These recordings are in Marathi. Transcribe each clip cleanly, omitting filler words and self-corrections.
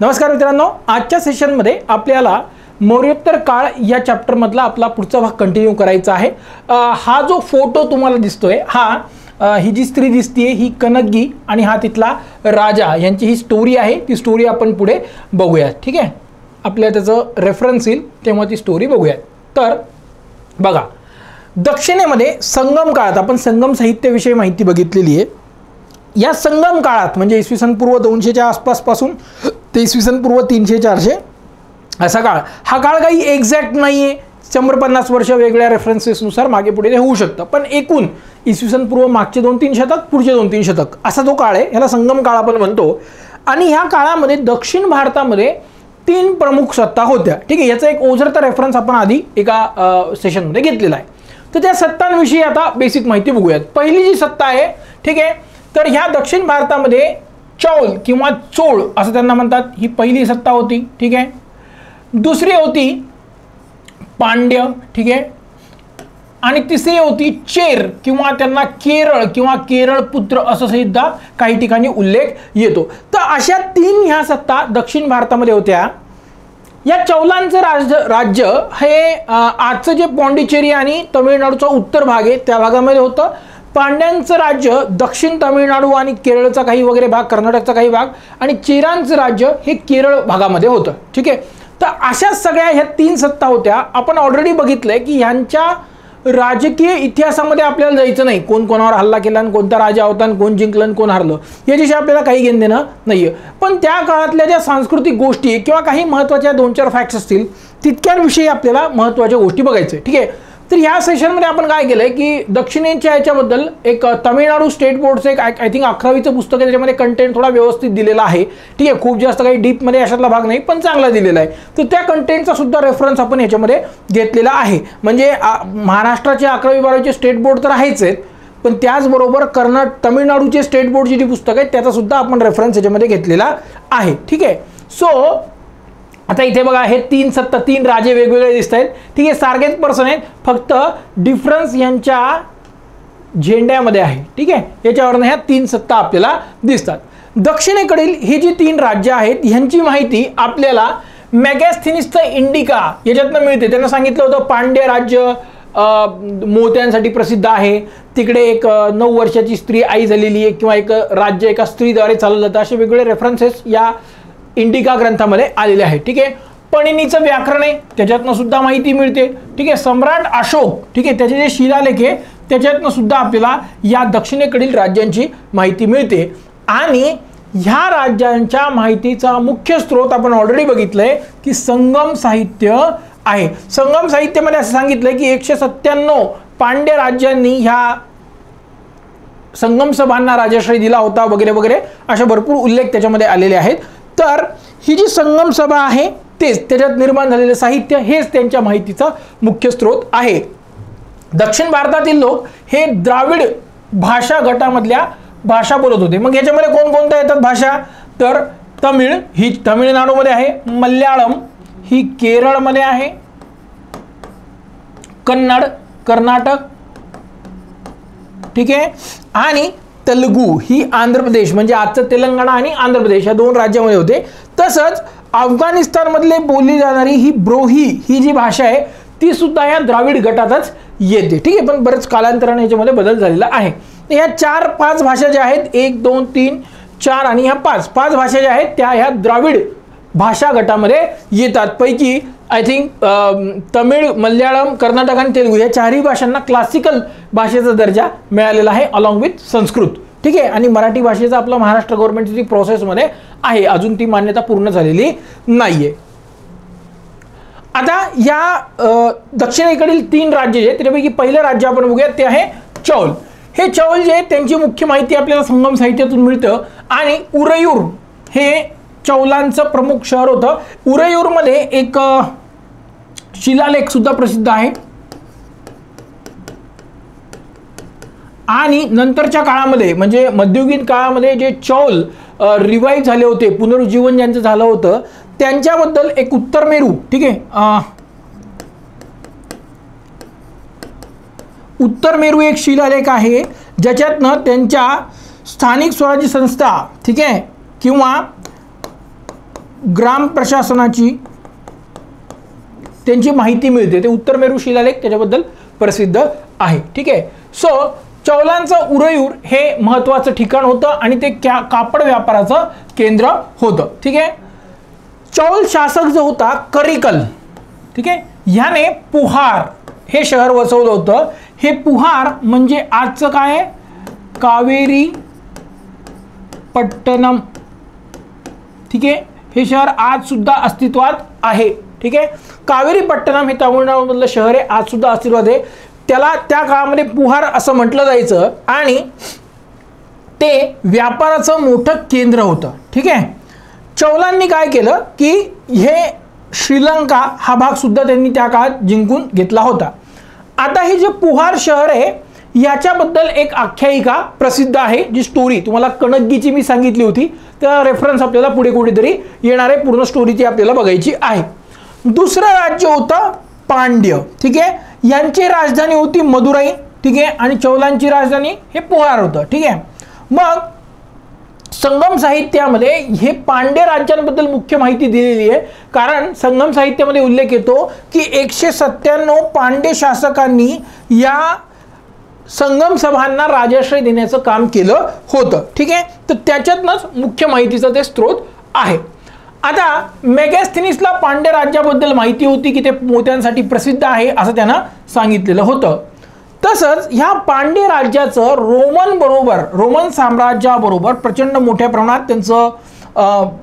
नमस्कार मित्रांनो, आजच्या सेशनमध्ये आपल्याला मौर्योत्तर काळ या चॅप्टरमधला आपला पुढचा भाग कंटिन्यू करायचा आहे। हा जो फोटो तुम्हाला दिसतोय ही जी स्त्री दिसतीये ही कनकगी आणि हा तिथला राजा यांची ही स्टोरी आहे। ती स्टोरी आपण पुढे बघूया, ठीक आहे। आपल्या त्याचं रेफरन्स येईल तेव्हा ती स्टोरी बघूया। तर बघा, दक्षिणेमध्ये संगम काळात आपण संगम साहित्याविषयी माहिती बघितलेली आहे। या संगम काळात म्हणजे इसवी सन पूर्व 200च्या आसपासपासून ते इसवी सन पूर्व 300-400 असा काळ, हा काळ काही एक्झॅक्ट नाही आहे। 150 वर्ष वेगळ्या रेफरन्सेसनुसार मागे पुढे होऊ शकतं, पण एकूण इसवी सन पूर्व मागचे 2-3 शतक पुढचे 2-3 शतक असा तो काळ आहे, याला संगम काळ आपण म्हणतो। आणि ह्या काळामध्ये दक्षिण भारतामध्ये 3 प्रमुख सत्ता होत्या, ठीक आहे। याचा एक ओझरता रेफरन्स आपण आधी एका सेशनमध्ये घेतलेला आहे। तर त्या सत्तांविषयी आता बेसिक माहिती बघूयात। पहिली जी सत्ता आहे, ठीक आहे, तर ह्या दक्षिण भारतामध्ये चौल किंवा चोळ असं त्यांना म्हणतात, ही पहिली सत्ता होती, ठीक आहे। दुसरी होती पांड्य, ठीक आहे, आणि तिसरी होती चेर किंवा त्यांना केरळ किंवा केरळ पुत्र असं सुद्धा काही ठिकाणी उल्लेख येतो। तर अशा 3 ह्या सत्ता दक्षिण भारतामध्ये होत्या। या चौलांचं राज्य हे आजचं जे पॉंडिचेरी आणि तमिळनाडूचा उत्तर भाग आहे त्या भागामध्ये होतं। पांड्यांचं राज्य दक्षिण तमिळनाडू आणि केरळचा काही वगैरे भाग, कर्नाटकचा काही भाग, आणि चेरांचं राज्य हे केरळ भागामध्ये होतं, ठीक आहे। तर अशा सगळ्या ह्या 3 सत्ता होत्या। आपण ऑलरेडी बघितलंय की ह्यांच्या राजकीय इतिहासामध्ये आपल्याला जायचं नाही, कोण कोणावर हल्ला केला आणि कोणता राजा होता आणि कोण जिंकलं आणि कोण हरलं याच्याशी आपल्याला काही घेणं देणं नाहीये। पण त्या काळातल्या ज्या सांस्कृतिक गोष्टी किंवा काही महत्त्वाच्या 2-4 फॅक्ट्स असतील तितक्यांविषयी आपल्याला महत्त्वाच्या गोष्टी बघायच्या, ठीक आहे। तर ह्या सेशनमध्ये आपण काय केलंय की दक्षिणेच्या याच्याबद्दल एक तमिळनाडू स्टेट बोर्डचं एक आय थिंक 11वीचं पुस्तक आहे, त्याच्यामध्ये कंटेंट थोडा व्यवस्थित दिलेला आहे, ठीक आहे। खूप जास्त काही डीपमध्ये अशातला भाग नाही, पण चांगला दिलेला आहे। तर त्या कंटेंटचा सुद्धा रेफरन्स आपण याच्यामध्ये घेतलेला आहे। म्हणजे महाराष्ट्राचे 11वी-12वीचे स्टेट बोर्ड तर आहेच आहेत, पण त्याचबरोबर तमिळनाडूचे स्टेट बोर्डची जी पुस्तक आहेत त्याचा सुद्धा आपण रेफरन्स याच्यामध्ये घेतलेला आहे, ठीक आहे। सो आता इथे बघा, हे 3 सत्ता, 3 राजे वेगवेगळे दिसत आहेत, ठीक आहे। सारखेच पर्सन आहेत, फक्त डिफरन्स यांच्या झेंड्यामध्ये आहे, ठीक आहे। याच्यावरून ह्या 3 सत्ता आपल्याला दिसतात। दक्षिणेकडील ही जी 3 राज्य आहेत ह्यांची माहिती आपल्याला मेगॅस्थेनिसचं इंडिका याच्यातनं मिळते। त्यांना सांगितलं होतं पांड्य राज्य मोत्यांसाठी प्रसिद्ध आहे, तिकडे एक 9 वर्षाची स्त्री आई झालेली आहे किंवा एक राज्य एका स्त्रीद्वारे चालवलं जातं, असे वेगवेगळे रेफरन्सेस या इंडिका ग्रंथामध्ये आलेले आहे, ठीक आहे। पणिनीचं व्याकरण आहे त्याच्यातनं सुद्धा माहिती मिळते, ठीक आहे। सम्राट अशोक, ठीक आहे, त्याचे जे शिलालेख आहे त्याच्यातनं सुद्धा आपल्याला या दक्षिणेकडील राज्यांची माहिती मिळते। आणि ह्या राज्यांच्या माहितीचा मुख्य स्रोत आपण ऑलरेडी बघितलंय की संगम साहित्य आहे। संगम साहित्यामध्ये असं सांगितलंय की 197 पांड्य राज्यांनी ह्या संगम सभांना राजाश्रय दिला होता वगैरे वगैरे अशा भरपूर उल्लेख त्याच्यामध्ये आलेले आहेत। तर ही जी संगम सभा आहे तेच त्याच्यात निर्माण झालेले साहित्य हेच त्यांच्या माहितीचा मुख्य स्रोत आहे। दक्षिण भारतातील लोक हे द्राविड भाषा गटामधल्या भाषा बोलत होते। मग याच्यामध्ये कोणकोणत्या येतात भाषा, तर तमिळ ही तमिळनाडूमध्ये आहे, मल्याळम ही केरळमध्ये आहे, कन्नड कर्नाटक, ठीक आहे, आणि तेलुगू ही आंध्र प्रदेश म्हणजे आजचं तेलंगणा आणि आंध्र प्रदेश या 2 राज्यामध्ये होते। तसंच अफगाणिस्तानमधले बोलली जाणारी ही ब्रोही ही जी भाषा आहे ती सुद्धा या द्राविड गटातच येते, ठीक आहे। पण बरेच कालांतराने याच्यामध्ये बदल झालेला आहे। ह्या 4-5 भाषा ज्या आहेत, 1, 2, 3, 4 आणि ह्या 5 भाषा ज्या आहेत त्या ह्या द्राविड भाषा गटामध्ये येतात। पैकी आय थिंक तमिळ, मल्याळम, कर्नाटक आणि तेलुगू या 4ही भाषांना क्लासिकल भाषेचा दर्जा मिळालेला आहे अलॉंग विथ संस्कृत, ठीक आहे। आणि मराठी भाषेचा आपला महाराष्ट्र गव्हर्नमेंटची प्रोसेसमध्ये आहे, अजून ती मान्यता पूर्ण झालेली नाहीये। आता या दक्षिणेकडील 3 राज्य जे त्याच्यापैकी पहिलं राज्य आपण बघूया ते आहे चौल। हे चौल जे त्यांची मुख्य माहिती आपल्याला संगम साहित्यातून मिळतं। आणि उरयूर हे चौलांचं प्रमुख शहर होतं। उरयूरमध्ये एक शिलालेख सुद्धा प्रसिद्ध आहे। आणि नंतरच्या काळामध्ये म्हणजे मध्ययुगीन काळामध्ये जे चौल रिवाईव्ह झाले होते, पुनरुज्जीवन ज्यांचं झालं होतं त्यांच्याबद्दल एक उत्तरमेरू, ठीक आहे, उत्तरमेरू एक शिलालेख आहे ज्याच्यातनं त्यांच्या स्थानिक स्वराज्य संस्था, ठीक आहे, किंवा ग्राम प्रशासनाची त्यांची माहिती मिळते. ते उत्तर मेरू शिलालेख त्याच्याबद्दल प्रसिद्ध आहे. ठीक आहे. सो चौलांचं उरयूर हे महत्त्वाचं ठिकाण होतं आणि ते कापड व्यापाराचं केंद्र होतं. ठीक आहे. चौल शासक जो होता करिकल, ठीक आहे, ह्याने पुहार हे शहर वसवलं होतं. हे पुहार म्हणजे आजचं काय आहे, कावेरी पट्टणम. ठीक आहे. हे शहर आज सुद्धा अस्तित्वात आहे. ठीक आहे. कावेरी पट्टणम हे तामिळनाडूमधलं शहर आहे, आज सुद्धा अस्तित्वात आहे. त्याला त्या काळामध्ये पुहार असं म्हटलं जायचं आणि ते व्यापाराचं मोठं केंद्र होतं. ठीक आहे. चौलांनी काय केलं की हे श्रीलंका हा भाग सुद्धा त्यांनी त्या काळात जिंकून घेतला होता. आता हे जे पुहार शहर आहे याच्याबद्दल एक आख्यायिका प्रसिद्ध आहे, जी स्टोरी तुम्हाला कणगीची मी सांगितली होती, त्या रेफरन्स आपल्याला पुढे कुठेतरी येणार आहे. पूर्ण स्टोरी ती आपल्याला बघायची आहे. दुसरं राज्य होतं पांड्य. ठीक आहे. यांची राजधानी होती मदुराई. ठीक आहे. आणि चौलांची राजधानी हे पुहार होतं. ठीक आहे. मग संगम साहित्यामध्ये हे पांड्य राज्यांबद्दल मुख्य माहिती दिलेली आहे, कारण संगम साहित्यामध्ये उल्लेख येतो की 197 पांड्य शासकांनी या संगम सभांना राजाश्रय देण्याचं काम केलं होतं. ठीक आहे. तर त्याच्यातनंच मुख्य माहितीचा ते स्रोत आहे. आता मेगॅस्थेनिसला पांड्य राज्याबद्दल माहिती होती की ते मोत्यांसाठी प्रसिद्ध आहे असं त्यांना सांगितलेलं होतं. तसंच ह्या पांड्य राज्याचं रोमन साम्राज्याबरोबर प्रचंड मोठ्या प्रमाणात त्यांचं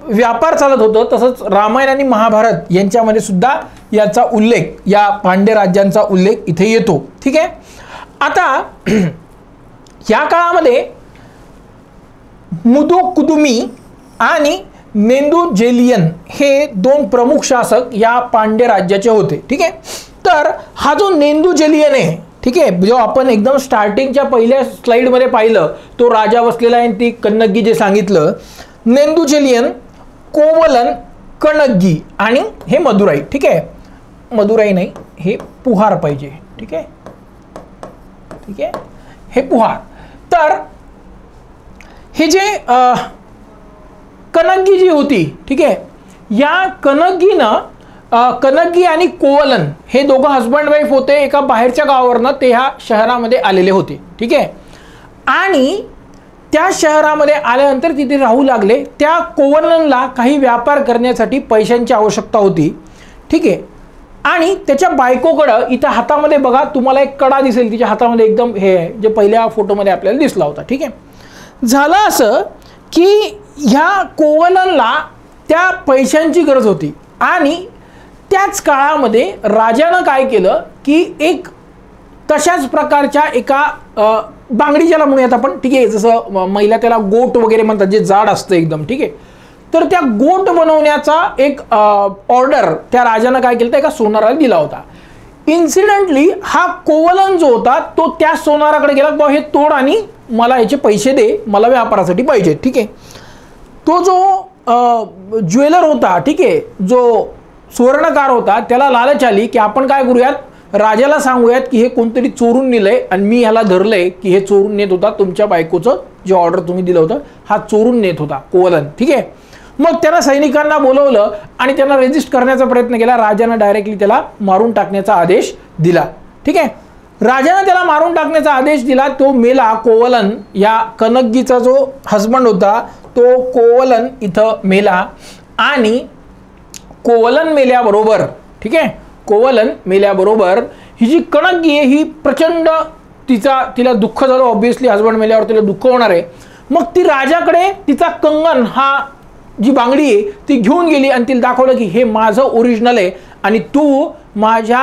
व्यापार चालत होतं. तसंच रामायण आणि महाभारत यांच्यामध्ये सुद्धा याचा उल्लेख, या पांड्य राज्यांचा उल्लेख इथे येतो. ठीक आहे. आता या काळामध्ये मुदुकुदुमी आणि नेंदुजेलियन हे दोन प्रमुख शासक या पांड्य राज्याचे होते. ठीक आहे. तर हा जो नेंदुजेलियन आहे, ठीक आहे, जो आपण एकदम स्टार्टिंगच्या पहिल्या स्लाइडमध्ये पाहिलं, तो राजा बसलेला आहे, ती कन्नगी जे सांगितलं, नेंदुजेलियन, कोवलन, कणगी आणि हे मदुराई. ठीक आहे. मदुराई नाही, हे पुहार पाहिजे. ठीक आहे. ठीक आहे. हे पुहार. तर हे जे कणगी जी होती, ठीक आहे, या कणगीनं कणगी आणि कोवलन हे दोघं हस्बंड वाईफ होते. एका बाहेरच्या गावावरनं ते ह्या शहरामध्ये आलेले होते. ठीक आहे. आणि त्या शहरामध्ये आल्यानंतर तिथे राहू लागले. त्या कोवलनला काही व्यापार करण्यासाठी पैशांची आवश्यकता होती. ठीक आहे. आणि त्याच्या बायकोकडं इथं हातामध्ये बघा तुम्हाला एक कडा दिसेल, तिच्या हातामध्ये एकदम हे आहे, जे पहिल्या फोटोमध्ये आपल्याला दिसला होता. ठीक आहे. झालं असं की ह्या कोवलनला त्या पैशांची गरज होती आणि त्याच काळामध्ये राजानं काय केलं की एक तशाच प्रकारच्या एका बांगडी ज्याला म्हणूयात आपण, ठीक आहे, जसं महिला त्याला गोट वगैरे म्हणतात, जे जाड असतं एकदम. ठीक आहे. तर त्या गोट बनवण्याचा एक ऑर्डर त्या राजानं काय केलं, तर एका सोनाराला दिला होता. इन्सिडेंटली हा कोवलन जो होता तो त्या सोनाराकडे गेला, बाबा हे तोड आणि मला याचे पैसे दे, मला व्यापारासाठी पाहिजे. ठीक आहे. तो जो ज्वेलर होता, ठीक आहे, जो सुवर्णकार होता, त्याला लालच आली की आपण काय करूयात, राजाला सांगूयात की हे कोणतरी चोरून नेलंय आणि मी ह्याला धरलंय की हे चोरून नेत होता, तुमच्या बायकोचं जे ऑर्डर तुम्ही दिलं होतं हा चोरून नेत होता कोवलन. ठीक आहे. मग त्यानं सैनिकांना बोलवलं आणि त्यांना रेजिस्ट करण्याचा प्रयत्न केला. राजानं डायरेक्टली त्याला मारून टाकण्याचा आदेश दिला. ठीक आहे. राजानं त्याला मारून टाकण्याचा आदेश दिला. तो मेला. कोवलन या कणगीचा जो हस्बंड होता तो कोवलन इथं मेला. आणि कोवलन मेल्याबरोबर, ठीक आहे, कोवलन मेल्याबरोबर ही जी कणगी आहे ही प्रचंड तिला दुःख झालं. ऑब्व्हियसली हस्बंड मेल्यावर तिला दुःख होणार आहे. मग ती राजाकडे तिचा कंगन, हा जी बांगडी आहे ती घेऊन गेली आणि तिला दाखवलं की हे माझं ओरिजिनल आहे आणि तू माझ्या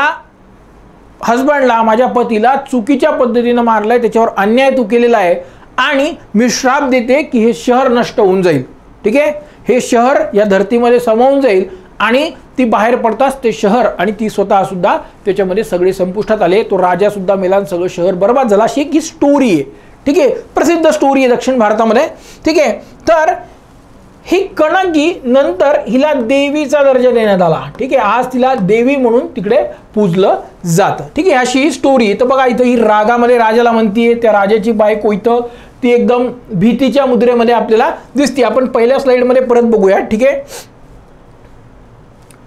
हस्बंडला, माझ्या पतीला चुकीच्या पद्धतीनं मारलंय, त्याच्यावर अन्याय तू केलेला आहे आणि मी श्राप देते की हे शहर नष्ट होऊन जाईल. ठीक आहे. हे शहर या धरतीमध्ये समावून जाईल आणि ती बाहेर पडताच ते शहर आणि ती स्वतः सुद्धा त्याच्यामध्ये सगळे संपुष्टात आले. तो राजा सुद्धा मेला आणि सगळं शहर बर्बाद झाला. अशी एक ही स्टोरी आहे. ठीक आहे. प्रसिद्ध स्टोरी आहे दक्षिण भारतामध्ये. ठीक आहे. तर ही कणगी नंतर हिला देवीचा दर्जा देण्यात आला. ठीक आहे. आज तिला देवी म्हणून तिकडे पूजलं जातं. ठीक आहे. अशी ही स्टोरी आहे. तर बघा इथं ही रागामध्ये राजाला म्हणतीये, त्या राजाची बायको इथं ती एकदम भीतीच्या मुद्रेमध्ये आपल्याला दिसते. आपण पहिल्या स्लाइडमध्ये परत बघूया. ठीक आहे.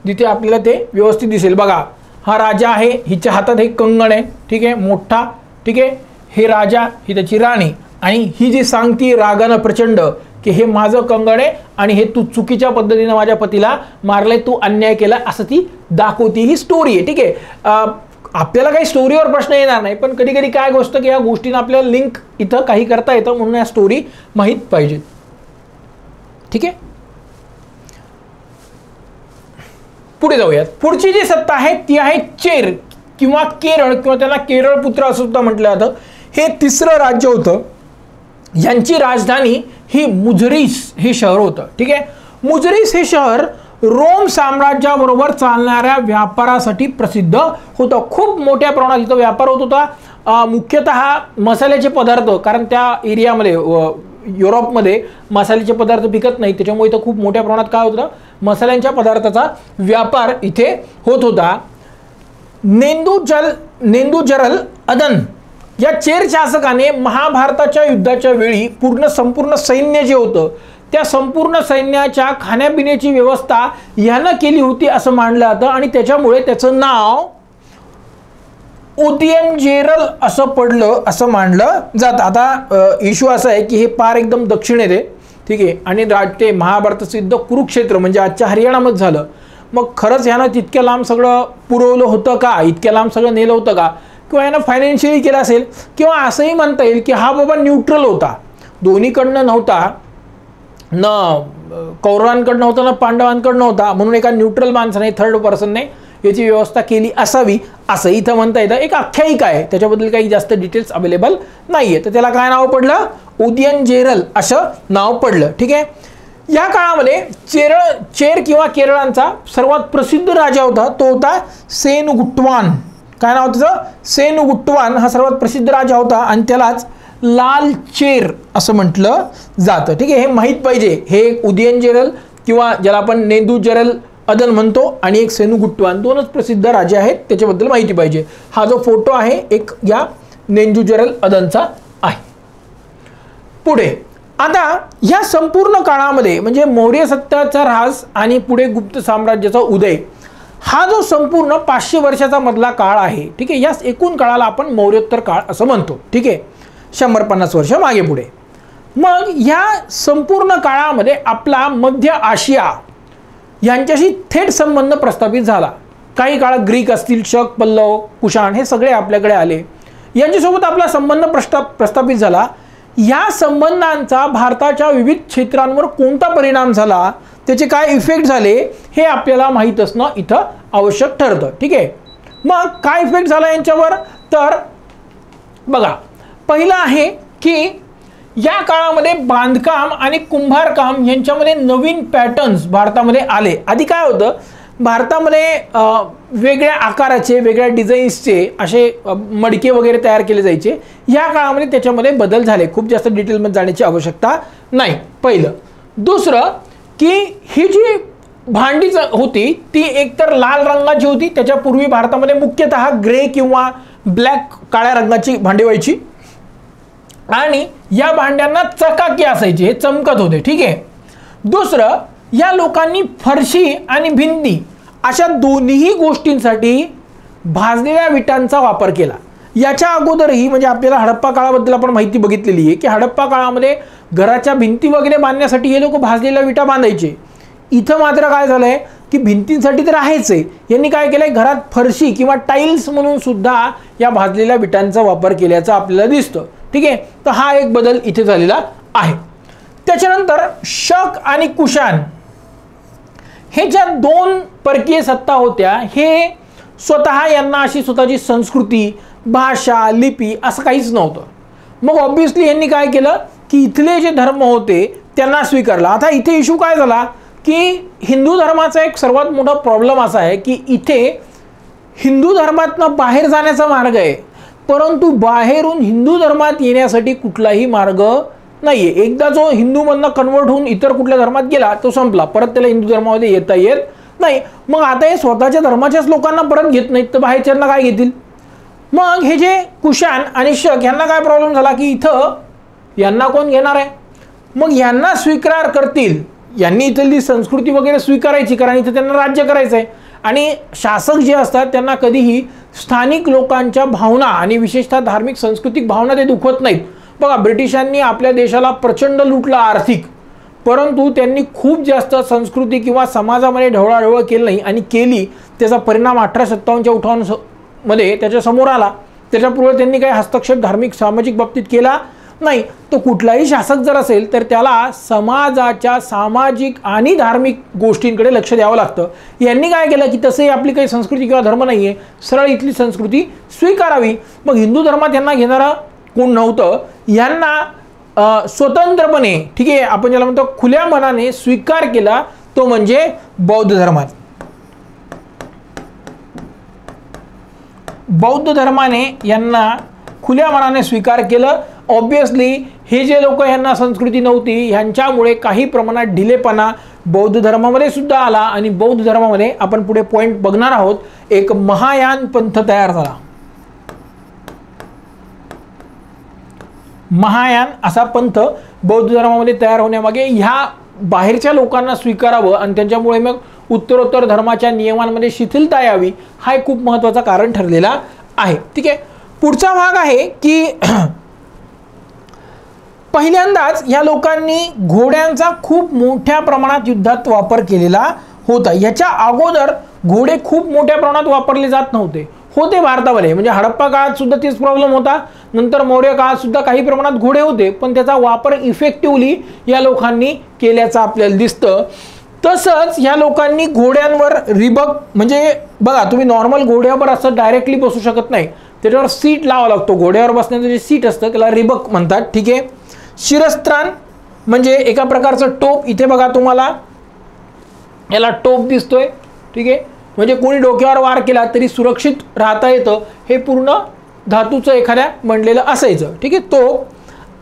जिथे आपल्याला ते व्यवस्थित दिसेल. बघा, हा राजा आहे, हिच्या हातात एक कंगण आहे, ठीक आहे, मोठा, ठीक आहे. हे राजा, ही त्याची राणी, आणि ही जी सांगती रागानं प्रचंड की हे माझं कंगण आहे आणि हे तू चुकीच्या पद्धतीने माझ्या पतीला मारलंय, तू अन्याय केला, असं ती दाखवती. ही स्टोरी आहे, ठीक आहे. आपल्याला काही स्टोरीवर प्रश्न येणार नाही, पण कधी कधी काय गोष्ट की या गोष्टींना आपल्याला लिंक इथं काही करता येतं, म्हणून या स्टोरी माहीत पाहिजे, ठीक आहे. पुढे जाऊयात. पुढची जी सत्ता आहे ती आहे चेर किंवा केरळ, किंवा त्याला केरळ पुत्र असं सुद्धा म्हटलं जातं. हे तिसरं राज्य होतं. यांची राजधानी ही मुझरीस हे शहर होतं, ठीक आहे. मुझरीस हे शहर रोम साम्राज्याबरोबर चालणाऱ्या व्यापारासाठी प्रसिद्ध होतं. खूप मोठ्या प्रमाणात इथं व्यापार होत होता. मुख्यतः मसाल्याचे पदार्थ, कारण त्या एरियामध्ये युरोपमध्ये मसाल्याचे पदार्थ पिकत नाही, त्याच्यामुळे इथं खूप मोठ्या प्रमाणात काय होतं, मसाल्यांच्या पदार्थाचा व्यापार इथे होत होता. नेंदुजरल अदन या चेर शासकाने महाभारताच्या युद्धाच्या वेळी संपूर्ण सैन्य जे होतं त्या संपूर्ण सैन्याच्या खाण्यापिण्याची व्यवस्था यानं केली होती असं मानलं जातं, आणि त्याच्यामुळे त्याचं नाव उदयनजेरल असं पडलं असं मानलं जातं. आता इश्यू असा आहे की हे पार एकदम दक्षिणेत आहे, ठीक आहे, आणि ते महाभारताचं युद्ध कुरुक्षेत्र म्हणजे आजच्या हरियाणामध्ये झालं. मग खरंच ह्यानं तितक्या लांब सगळं पुरवलं होतं का, इतक्या लांब सगळं नेलं होतं का, किंवा यानं फायनान्शियली केलं असेल, किंवा असंही म्हणता येईल की हा बाबा न्यूट्रल होता, दोन्हीकडनं नव्हता, न कौरवांकडनं होता ना पांडवांकडनं होता, म्हणून एका न्यूट्रल माणसाने थर्ड पर्सनने याची व्यवस्था केली असावी असं इथं म्हणता येतं. एक आख्यायिका आहे, त्याच्याबद्दल काही जास्त डिटेल्स अवेलेबल नाहीये. तर त्याला काय नाव पडलं, उदयनजेरल असं नाव पडलं, ठीक आहे. या काळामध्ये चेर किंवा केरळांचा सर्वात प्रसिद्ध राजा होता, तो होता सेनुगुट्टवान. काय नाव त्याचं, सेनुगुट्टवान हा सर्वात प्रसिद्ध राजा होता, आणि त्यालाच लाल चेर असं म्हटलं जातं, ठीक आहे. हे माहीत पाहिजे. हे एक उदयनजेरल किंवा ज्याला आपण नेंदुजरल अदन म्हणतो, आणि एक सेनुगुट्टवान, दोनच प्रसिद्ध राजे आहेत, त्याच्याबद्दल माहिती पाहिजे. हा जो फोटो आहे एक या नेंदुजरल अदनचा आहे. पुढे आता या संपूर्ण काळामध्ये म्हणजे मौर्य सत्तेचा ऱ्हास आणि पुढे गुप्त साम्राज्याचा उदय, हा जो संपूर्ण 500 वर्षाचा मधला काळ आहे, ठीक आहे. या एकूण काळाला आपण मौर्योत्तर काळ असं म्हणतो, ठीक आहे. 150 वर्ष मागे पुढे. मग या संपूर्ण काळामध्ये आपला मध्य आशिया यांच्याशी थेट संबंध प्रस्थापित झाला. काही काळ ग्रीक असतील, शक, पल्लव, कुशाण हे सगळे आपल्याकडे आले, यांच्यासोबत आपला संबंध प्रस्थापित झाला. या संबंधांचा भारताच्या विविध क्षेत्रांवर कोणता परिणाम झाला, त्याचे काय इफेक्ट झाले, हे आपल्याला माहीत असणं इथं आवश्यक ठरतं, ठीक आहे. मग काय इफेक्ट झाला यांच्यावर, तर बघा, पहिलं आहे की या काळामध्ये बांधकाम आणि कुंभारकाम यांच्यामध्ये नवीन पॅटर्न्स भारतामध्ये आले. आधी काय होतं, भारतामध्ये वेगळ्या आकाराचे, वेगळ्या डिझाईन्सचे असे मडके वगैरे तयार केले जायचे. या काळामध्ये त्याच्यामध्ये बदल झाले. खूप जास्त डिटेलमध्ये जाण्याची आवश्यकता नाही, पहिलं. दुसरं की ही जी भांडी होती ती एकतर लाल रंगाची होती, त्याच्यापूर्वी भारतामध्ये मुख्यतः ग्रे किंवा ब्लॅक काळ्या रंगाची भांडी व्हायची, आणि या भांड्यांना चकाकी असायची, हे चमकत होते, ठीक आहे. दुसरं, या लोकांनी फरशी आणि भिंती अशा दोन्ही गोष्टींसाठी भाजलेल्या विटांचा वापर केला. याच्या अगोदरही म्हणजे आपल्याला हडप्पा काळाबद्दल आपण माहिती बघितलेली आहे की हडप्पा काळामध्ये घराच्या भिंती वगैरे बांधण्यासाठी हे लोक भाजलेल्या विटा बांधायचे. इथं मात्र काय झालंय की भिंतींसाठी तर आहेच आहे, यांनी काय केलंय, घरात फरशी किंवा टाईल्स म्हणून सुद्धा या भाजलेल्या विटांचा वापर केल्याचं आपल्याला दिसतं, ठीक आहे. तर हा एक बदल इथे झालेला आहे. त्याच्यानंतर शक आणि कुशाण हे ज्या दोन परकीय सत्ता होत्या, हे स्वतः यांना अशी स्वतःची संस्कृती, भाषा, लिपी असं काहीच नव्हतं. मग ऑब्व्हियसली यांनी काय केलं की इथले जे धर्म होते त्यांना स्वीकारला. आता इथे इश्यू काय झाला की हिंदू धर्माचा एक सर्वात मोठा प्रॉब्लेम असा आहे की इथे हिंदू धर्मातनं बाहेर जाण्याचा मार्ग आहे, परंतु बाहेरून हिंदू धर्मात येण्यासाठी कुठलाही मार्ग नाहीये. एकदा जो हिंदूमधनं कन्वर्ट होऊन इतर कुठल्या धर्मात गेला तो संपला, परत त्याला हिंदू धर्मामध्ये येता येत नाही. मग आता हे स्वतःच्या धर्माच्याच लोकांना परत घेत नाहीत तर बाहेरच्यांना काय घेतील. मग हे जे कुशाण आणि शक यांना काय प्रॉब्लेम झाला की इथं यांना कोण घेणार आहे. मग यांना स्वीकार करतील यांनी इथली संस्कृती वगैरे स्वीकारायची, कारण इथे त्यांना राज्य करायचं आहे. आणि शासक जे असतात त्यांना कधीही स्थानिक लोकांच्या भावना आणि विशेषतः धार्मिक सांस्कृतिक भावना ते दुखवत नाहीत. बघा, ब्रिटिशांनी आपल्या देशाला प्रचंड लुटलं आर्थिक, परंतु त्यांनी खूप जास्त संस्कृती किंवा समाजामध्ये ढवळाढवळ केली नाही, आणि केली त्याचा परिणाम 1857च्या उठावामध्ये त्याच्या समोर आला. त्याच्यापूर्वी त्यांनी काही हस्तक्षेप धार्मिक सामाजिक बाबतीत केला नाही. तो कुठलाही शासक जर असेल तर त्याला समाजाच्या सामाजिक आणि धार्मिक गोष्टींकडे लक्ष द्यावं लागतं. यांनी काय केलं की तसंही आपली काही संस्कृती किंवा धर्म नाही आहे, सरळ इथली संस्कृती स्वीकारावी. मग हिंदू धर्मात यांना घेणारं कोण नव्हतं. यांना स्वतंत्रपणे, ठीक आहे, आपण ज्याला म्हणतो खुल्या मनाने स्वीकार केला तो म्हणजे बौद्ध धर्मात. बौद्ध धर्माने यांना खुल्या मनाने स्वीकार केलं. ऑब्वियसली हे जे लोक यांना संस्कृती नव्हती ह्यांच्यामुळे काही प्रमाणात ढिलेपणा बौद्ध धर्मामध्ये सुद्धा आला, आणि बौद्ध धर्मामध्ये आपण पुढे पॉइंट बघणार आहोत, एक महायान पंथ तयार झाला. महायान असा पंथ बौद्ध धर्मामध्ये तयार होण्यामागे ह्या बाहेरच्या लोकांना स्वीकारावं आणि त्यांच्यामुळे मग उत्तरोत्तर धर्माच्या नियमांमध्ये शिथिलता यावी, हा एक खूप महत्त्वाचा कारण ठरलेला आहे. ठीक आहे, पुढचा भाग आहे की पहिल्यांदाच या लोकांनी घोड्यांचा खूप मोठ्या प्रमाणात युद्धात वापर केलेला होता. याच्या अगोदर घोडे खूप मोठ्या प्रमाणात वापरले जात नव्हते. होते भारतामध्ये, म्हणजे हडप्पा काळात सुद्धा तेच प्रॉब्लेम होता, नंतर मौर्य काळात सुद्धा काही प्रमाणात घोडे होते, पण त्याचा वापर इफेक्टिव्हली या लोकांनी केल्याचं आपल्याला दिसतं. तसंच या लोकांनी घोड्यांवर रिबक, म्हणजे बघा तुम्ही नॉर्मल घोड्यावर असं डायरेक्टली बसू शकत नाही, त्याच्यावर सीट लावा लागतो. घोड्यावर बसण्याचं जे सीट असतं त्याला रिबक म्हणतात. ठीक आहे, शिरस्त्राण म्हणजे एका प्रकारचं टोप. इथे बघा तुम्हाला याला टोप दिसतोय. ठीक आहे, म्हणजे कोणी डोक्यावर वार केला तरी सुरक्षित राहता येतं. हे पूर्ण धातूचं एखाद्या बनलेलं असायचं. ठीक आहे, तो.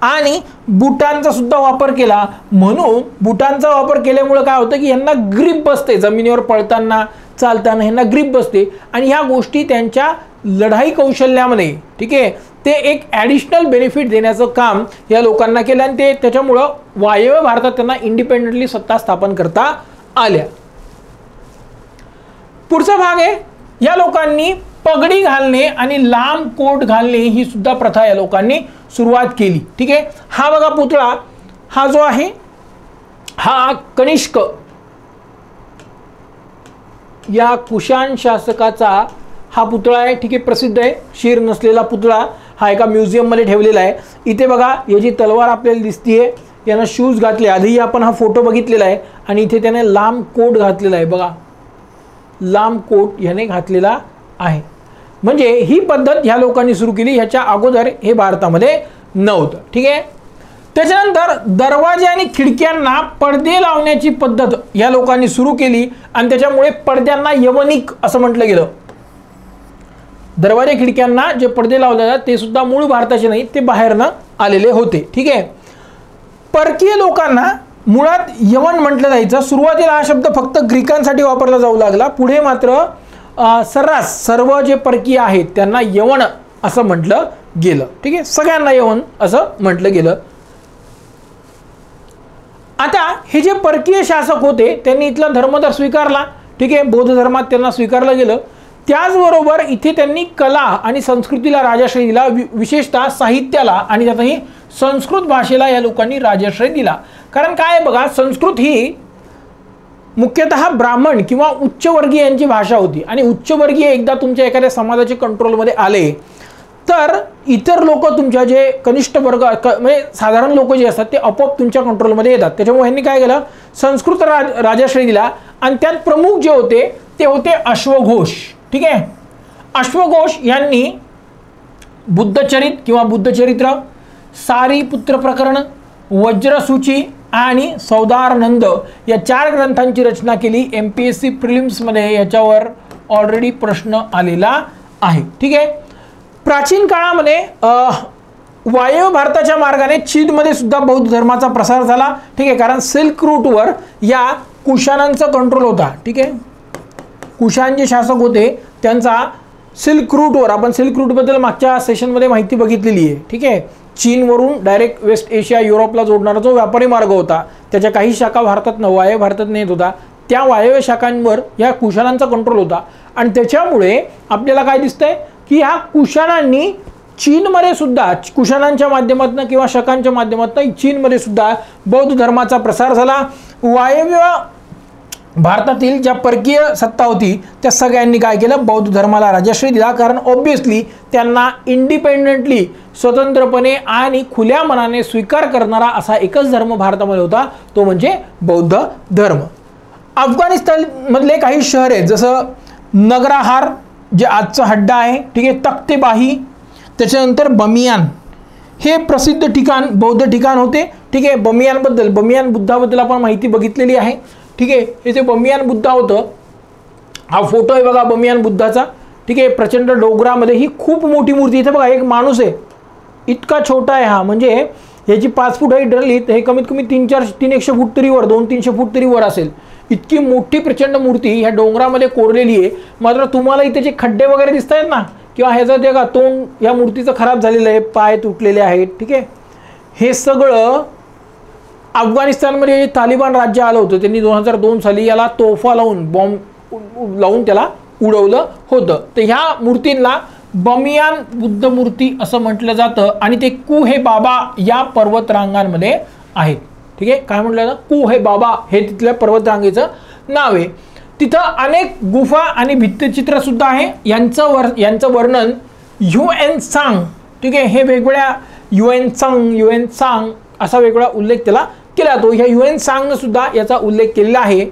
आणि बुटांचा सुद्धा वापर केला, म्हणून बुटांचा वापर केल्यामुळे काय होतं की यांना ग्रीप बसते, जमिनीवर पळताना चालताना यांना ग्रीप बसते, आणि ह्या गोष्टी त्यांच्या लढाई कौशल्यामध्ये, ठीक आहे, ते एक ॲडिशनल बेनिफिट देण्याचं काम या लोकांना केलं, आणि ते त्याच्यामुळं वायव्य भारतात त्यांना इंडिपेंडेंटली सत्ता स्थापन करता आल्या. पुढचा भाग आहे, या लोकांनी पगडी घालणे आणि लांब कोट घालणे ही सुद्धा प्रथा या लोकांनी सुरुवात केली. ठीक आहे, हा बघा पुतळा, हा जो आहे हा कनिष्क या कुशाण शासकाचा हा पुतळा आहे. ठीक आहे, प्रसिद्ध आहे, शिर नसलेला पुतळा. हा एका म्युझियममध्ये ठेवलेला आहे. इथे बघा याची तलवार आपल्याला दिसतीये, यानं शूज घातले. आधी आपण हा फोटो बघितलेला आहे, आणि इथे त्याने लांब कोट घातलेला आहे. बघा, लांब कोट याने घातलेला आहे. म्हणजे ही पद्धत ह्या लोकांनी सुरू केली, ह्याच्या अगोदर हे भारतामध्ये नव्हतं. ठीक आहे, त्याच्यानंतर दरवाजे आणि खिडक्यांना पडदे लावण्याची पद्धत या लोकांनी सुरू केली, आणि त्याच्यामुळे पडद्यांना यवनिक असं म्हटलं गेलं. दरवाजे खिडक्यांना जे पडदे लावले जातात ते सुद्धा मूळ भारताचे नाही, ते बाहेरनं आलेले होते. ठीक आहे, परकीय लोकांना मुळात यवन म्हटलं जायचं. सुरुवातीला हा शब्द फक्त ग्रीकांसाठी वापरला जाऊ लागला, पुढे मात्र सर्रास सर्व जे परकीय आहेत त्यांना यवन असं म्हटलं गेलं. ठीक आहे, सगळ्यांना यवन असं म्हटलं गेलं. आता हे जे परकीय शासक होते त्यांनी इथला धर्म तर स्वीकारला. ठीक आहे, बौद्ध धर्मात त्यांना स्वीकारलं गेलं. त्याचबरोबर इथे त्यांनी कला आणि संस्कृतीला राजाश्रय दिला, विशेषतः साहित्याला, आणि त्यातही संस्कृत भाषेला या लोकांनी राजाश्रय दिला. कारण काय बघा, संस्कृत ही मुख्यतः ब्राह्मण किंवा उच्चवर्गीयांची भाषा होती, आणि उच्चवर्गीय एकदा तुमच्या एखाद्या समाजाच्या कंट्रोलमध्ये आले तर इतर लोक तुमच्या जे कनिष्ठ वर्ग म्हणजे साधारण लोक जे असतात ते आपोआप तुमच्या कंट्रोलमध्ये येतात. त्याच्यामुळे यांनी काय केलं, संस्कृत राजाश्रय दिला, आणि त्यात प्रमुख जे होते ते होते अश्वघोष. ठीक आहे, अश्वघोष यांनी बुद्धचरित किंवा बुद्धचरित्र, सारीपुत्र प्रकरण, वज्रसूची आणि सौदारनंद या 4 ग्रंथांची रचना केली. MPSC प्रिलिम्समध्ये याच्यावर ऑलरेडी प्रश्न आलेला आहे. ठीक आहे, प्राचीन काळामध्ये वायव्य भारताच्या मार्गाने चीनमध्ये सुद्धा बौद्ध धर्माचा प्रसार झाला. ठीक आहे, कारण सिल्क रूटवर या कुशाणांचा कंट्रोल होता. ठीक आहे, कुशाण जे शासक होते त्यांचा सिल्क रूटवर, आपण सिल्क रूटबद्दल मागच्या सेशनमध्ये माहिती बघितलेली आहे. ठीक आहे, चीनवरून डायरेक्ट वेस्ट एशिया युरोपला जोडणारा जो व्यापारी मार्ग होता त्याच्या काही शाखा भारतात वायव्य भारतात नेत होता, त्या वायव्य शाखांवर ह्या कुशाणांचा कंट्रोल होता आणि त्याच्यामुळे आपल्याला काय दिसतंय की ह्या कुशाणांनी चीनमध्ये सुद्धा कुशाणांच्या माध्यमातून किंवा शकांच्या माध्यमातून चीनमध्ये सुद्धा बौद्ध धर्माचा प्रसार झाला। वायव्य भारतातील ज्या परकीय सत्ता होती त्या सगळ्यांनी काय केलं, बौद्ध धर्माला राजाश्रय दिला, कारण ऑब्वियसली त्यांना इंडिपेंडेंटली स्वतंत्रपणे आणि खुल्या मनाने स्वीकार करणारा असा एकच धर्म भारतामध्ये होता, तो म्हणजे बौद्ध धर्म। अफगाणिस्तान मधले काही शहर आहेत जसं नगराहार जे आजचं हड्डा आहे, ठीक आहे, तख्तेबाही, त्याच्यानंतर बमियान, हे प्रसिद्ध ठिकाण बौद्ध ठिकाण होते, ठीक आहे। बमियान बुद्धाबद्दल आपण माहिती बघितलेली आहे, ठीक आहे। हे जे बमियान बुद्धा होतं, हा फोटो आहे बघा बमियान बुद्धाचा, ठीक आहे। प्रचंड डोंगरामध्ये ही खूप मोठी मूर्ती, इथे बघा एक माणूस आहे, इतका छोटा आहे हा, म्हणजे ह्याची 5 फूट हाईट धरली तर हे कमीत कमी 300-400 फूट तरी वर, 200-300 फूट तरी वर असेल, इतकी मोठी प्रचंड मूर्ती ह्या डोंगरामध्ये कोरलेली आहे। मात्र तुम्हाला इथे जे खड्डे वगैरे दिसत आहेत ना, किंवा ह्याचं ते का तोंड या मूर्तीचं खराब झालेलं आहे, पाय तुटलेले आहेत, ठीक आहे। हे सगळं अफगाणिस्तानमध्ये जे तालिबान राज्य आलं होतं त्यांनी 2002 साली याला तोफा लावून बॉम्ब लावून त्याला उडवलं होतं। तर ह्या मूर्तींना बमियान बुद्ध मूर्ती असं म्हटलं जातं आणि ते कुहे बाबा या पर्वतरांगांमध्ये आहेत, ठीक आहे। काय म्हटलं ना, कुहे बाबा हे तिथल्या पर्वतरांगेचं नाव आहे। तिथं अनेक गुफा आणि भित्तिचित्र सुद्धा आहे, यांचं वर्णन युएन सांग, ठीक आहे, हे वेगवेगळ्या युएन सांग असा वेगळा उल्लेख त्याला केला जातो। ह्या युएन सांगनं सुद्धा याचा उल्लेख केलेला आहे।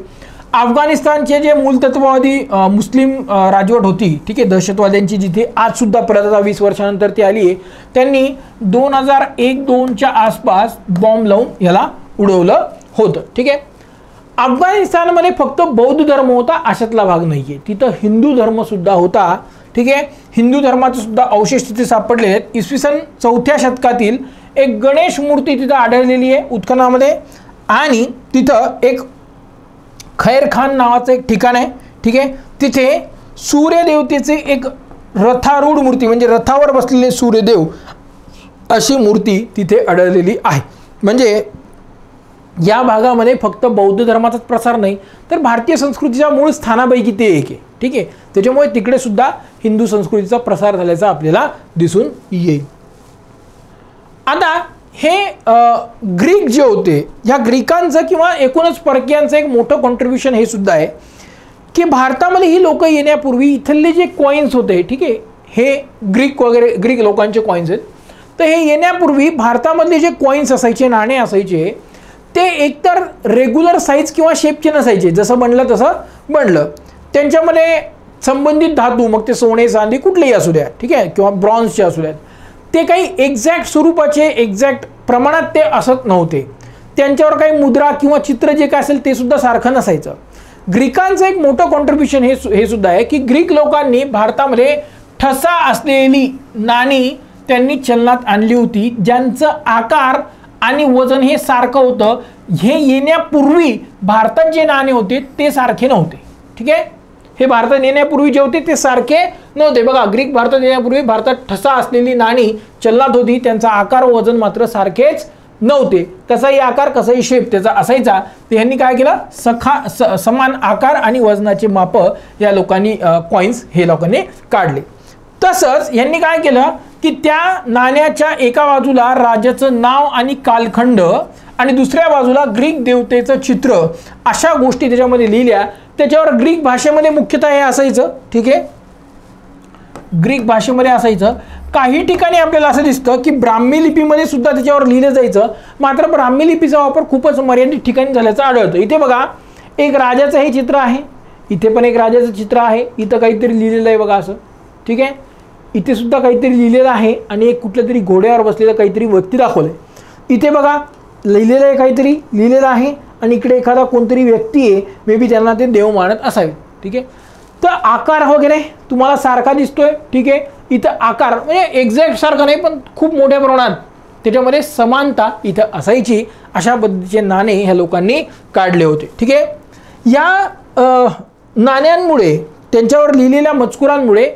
अफगाणिस्तानचे जे मूलतत्ववादी मुस्लिम राजवट होती, ठीक आहे, दहशतवाद्यांची, जिथे आज सुद्धा परत 20 वर्षानंतर ती आली आहे, त्यांनी 2001-2च्या आसपास बॉम्ब लावून याला उडवलं होतं, ठीक आहे। अफगाणिस्तानमध्ये फक्त बौद्ध धर्म होता अशातला भाग नाहीये, तिथं हिंदू धर्म सुद्धा होता, ठीक आहे। हिंदू धर्माचे सुद्धा अवशेष तिथे सापडले आहेत। इसवी सन 4थ्या शतकातील एक गणेश मूर्ती तिथं आढळलेली आहे उत्खननामध्ये, आणि तिथं एक खैर खान नावाचं एक ठिकाण आहे, ठीक आहे। तिथे सूर्यदेवतेचे एक रथारूढ मूर्ती, म्हणजे रथावर बसलेले सूर्यदेव अशी मूर्ती तिथे आढळलेली आहे। म्हणजे या भागामध्ये फक्त बौद्ध धर्माचाच प्रसार नाही तर भारतीय संस्कृतीच्या मूळ स्थानापैकी ते एक आहे, ठीक आहे। त्याच्यामुळे तिकडे सुद्धा हिंदू संस्कृतीचा प्रसार झाल्याचा आपल्याला दिसून येईल। आता हे ग्रीक जे होते, ह्या ग्रीकांचं किंवा एकूणच परकीयांचं एक मोठं कॉन्ट्रीब्युशन हे सुद्धा आहे की भारतामध्ये ही लोक येण्यापूर्वी इथले जे कॉइन्स होते, ठीक आहे, हे ग्रीक लोकांचे कॉइन्स आहेत। तर हे येण्यापूर्वी भारतामधले जे कॉइन्स असायचे, नाणे असायचे, ते एकतर रेग्युलर साईज किंवा शेपचे नसायचे, जसं बनलं तसं बनलं, त्यांच्यामध्ये संबंधित धातू, मग ते सोने चांदी कुठलेही असू द्या, ठीक आहे, किंवा ब्रॉन्झचे असू द्यात, ते काही एक्झॅक्ट स्वरूपाचे एक्झॅक्ट प्रमाणात ते असत नव्हते, त्यांच्यावर काही मुद्रा किंवा चित्र जे काय असेल ते सुद्धा सारखं नसायचं। ग्रीकांचं एक मोठं कॉन्ट्रीब्युशन हे सुद्धा आहे की ग्रीक लोकांनी भारतामध्ये ठसा असलेली नाणी त्यांनी चलनात आणली होती, ज्यांचं आकार आणि वजन हे सारखं होतं। हे येण्यापूर्वी भारतात जे नाणे होते ते सारखे नव्हते, ठीक आहे। हे भारतात येण्यापूर्वी जे होते ते सारखे नव्हते। बघा, ग्रीक भारतात येण्यापूर्वी भारतात ठसा असलेली नाणी चलनात होती, त्यांचा आकार व वजन मात्र सारखेच नव्हते। कसाही आकार कसाही शेप त्याचा असायचा। ते यांनी काय केलं, समान आकार आणि वजनाचे माप या लोकांनी कॉइन्स हे लोकांनी काढले। तसंच यांनी काय केलं की त्या नाण्याच्या एका बाजूला राजाचं नाव आणि कालखंड आणि दुसऱ्या बाजूला ग्रीक देवतेचं चित्र अशा गोष्टी त्याच्यामध्ये लिहिल्या। त्याच्यावर ग्रीक भाषेमध्ये मुख्यतः हे असायचं, ठीक आहे, ग्रीक भाषेमध्ये असायचं। काही ठिकाणी आपल्याला असं दिसतं की ब्राह्मी लिपीमध्ये सुद्धा त्याच्यावर लिहिलं जायचं, मात्र ब्राह्मी लिपीचा वापर खूपच मर्यादित ठिकाणी झाल्याचं आढळतं। इथे बघा, एक राजाचं हे चित्र आहे, इथे पण एक राजाचं चित्र आहे, इथं काहीतरी लिहिलेलं आहे बघा असं, ठीक आहे, इथे सुद्धा काहीतरी लिहिलेलं आहे आणि एक कुठल्या तरी घोड्यावर बसलेलं काहीतरी व्यक्ती दाखवलंय। इथे बघा लिहिलेलं आहे, काहीतरी लिहिलेलं आहे आणि इकडे एखादा कोणतरी व्यक्ती आहे, मे बी त्यांना ते देव मानत असावे, ठीक आहे। तर आकार वगैरे तुम्हाला सारखा दिसतोय, ठीक आहे। इथं आकार म्हणजे एक्झॅक्ट सारखा नाही पण खूप मोठ्या प्रमाणात त्याच्यामध्ये समानता इथं असायची। अशा पद्धतीचे नाणे ह्या लोकांनी काढले होते, ठीक आहे। या नाण्यांमुळे, त्यांच्यावर लिहिलेल्या मजकुरांमुळे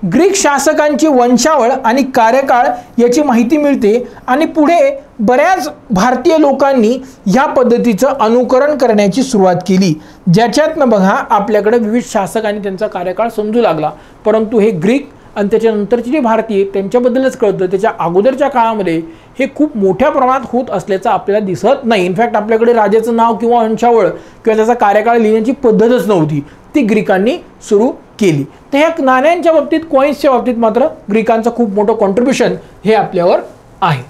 ग्रीक शासकांची वंशावळ आणि कार्यकाळ याची माहिती मिळते आणि पुढे बऱ्याच भारतीय लोकांनी ह्या पद्धतीचं अनुकरण करण्याची सुरुवात केली, ज्याच्यातनं बघा आपल्याकडे विविध शासक आणि त्यांचा कार्यकाळ समजू लागला। परंतु हे ग्रीक आणि त्याच्यानंतरचे जे भारतीय त्यांच्याबद्दलच कळतं, त्याच्या अगोदरच्या काळामध्ये हे खूप मोठ्या प्रमाणात होत असल्याचं आपल्याला दिसत नाही। इनफॅक्ट आपल्याकडे राजाचं नाव किंवा वंशावळ किंवा त्याचा कार्यकाळ लिहिण्याची पद्धतच नव्हती, ती ग्रीकांनी सुरू केली। तर ह्या नाण्यांच्या बाबतीत, कॉइन्सच्या बाबतीत मात्र ग्रीकांचं खूप मोठं कॉन्ट्रीब्युशन हे आपल्यावर आहे।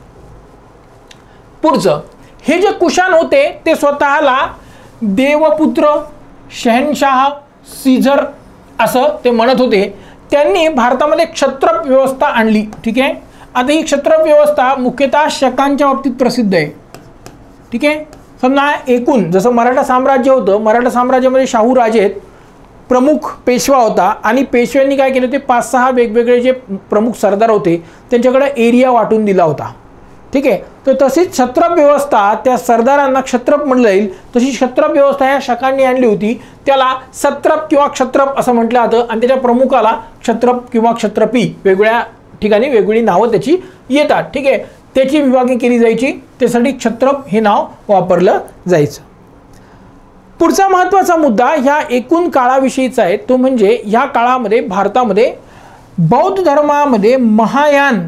पुढचं, हे जे कुशाण होते ते स्वतःला देवपुत्र, शहनशाह, सीझर असं ते म्हणत होते। त्यांनी भारतामध्ये क्षत्रप व्यवस्था आणली, ठीक आहे। आता ही क्षत्रप व्यवस्था मुख्यतः शकांच्या बाबतीत प्रसिद्ध आहे, ठीक आहे। समजा एकूण जसं मराठा साम्राज्य होतं, मराठा साम्राज्यामध्ये शाहू राजे आहेत, प्रमुख पेशवा होता आणि पेशव्यांनी काय केलं, ते 5-6 वेगवेगळे जे प्रमुख सरदार होते त्यांच्याकडे एरिया वाटून दिला होता, ठीक आहे। तर तशीच क्षत्रप व्यवस्था त्या सरदारांना क्षत्रप म्हणलं जाईल, तशी क्षत्रप व्यवस्था या शकांनी आणली होती। त्याला सत्रप किंवा क्षत्रप असं म्हटलं जातं आणि त्याच्या प्रमुखाला क्षत्रप किंवा क्षत्रपी वेगवेगळ्या ठिकाणी वेगवेगळी नावं त्याची येतात, ठीक आहे। त्याची विभागणी केली जायची, त्यासाठी क्षत्रप हे नाव वापरलं जायचं। पुढचा महत्त्वाचा मुद्दा ह्या एकूण काळाविषयीचा आहे, तो म्हणजे ह्या काळामध्ये भारतामध्ये बौद्ध धर्मामध्ये महायान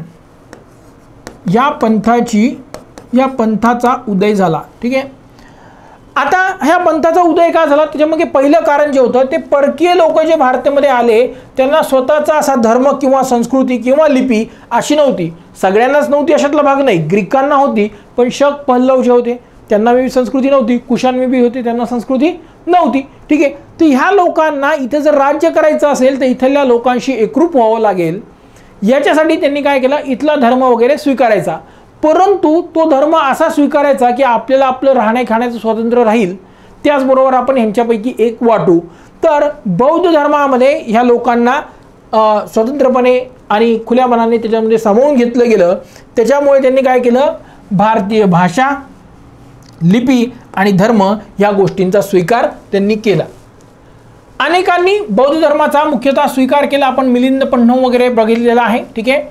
या पंथाचा उदय झाला, ठीक आहे। आता ह्या पंथाचा उदय का झाला, त्याच्यामध्ये पहिलं कारण जे होतं ते परकीय लोक जे भारतामध्ये आले त्यांना स्वतःचा असा धर्म किंवा संस्कृती किंवा लिपी अशी नव्हती, सगळ्यांनाच नव्हती अशातला भाग नाही। ग्रीकांना होती, पण शक पल्लव जे होते त्यांना वेगळी संस्कृती नव्हती, कुशाण वेगळी होती त्यांना संस्कृती नव्हती, ठीक आहे। तर ह्या लोकांना इथं जर राज्य करायचं असेल तर इथल्या लोकांशी एकरूप व्हावं लागेल, याच्यासाठी त्यांनी काय केलं, इथला धर्म वगैरे स्वीकारायचा। परंतु तो धर्म असा स्वीकारायचा की आपल्याला आपलं राहण्या खाण्याचं स्वातंत्र्य राहील, त्याचबरोबर आपण ह्यांच्यापैकी एक वाटू। तर बौद्ध धर्मामध्ये ह्या लोकांना स्वतंत्रपणे आणि खुल्या मनाने त्याच्यामध्ये सामावून घेतलं गेलं। त्याच्यामुळे त्यांनी काय केलं, भारतीय भाषा, लिपी आणि धर्म या गोष्टींचा स्वीकार त्यांनी केला। अनेकांनी बौद्ध धर्माचा मुख्यतः स्वीकार केला, आपण मिलिंद पंढव वगैरे बघितलेला आहे, ठीक आहे।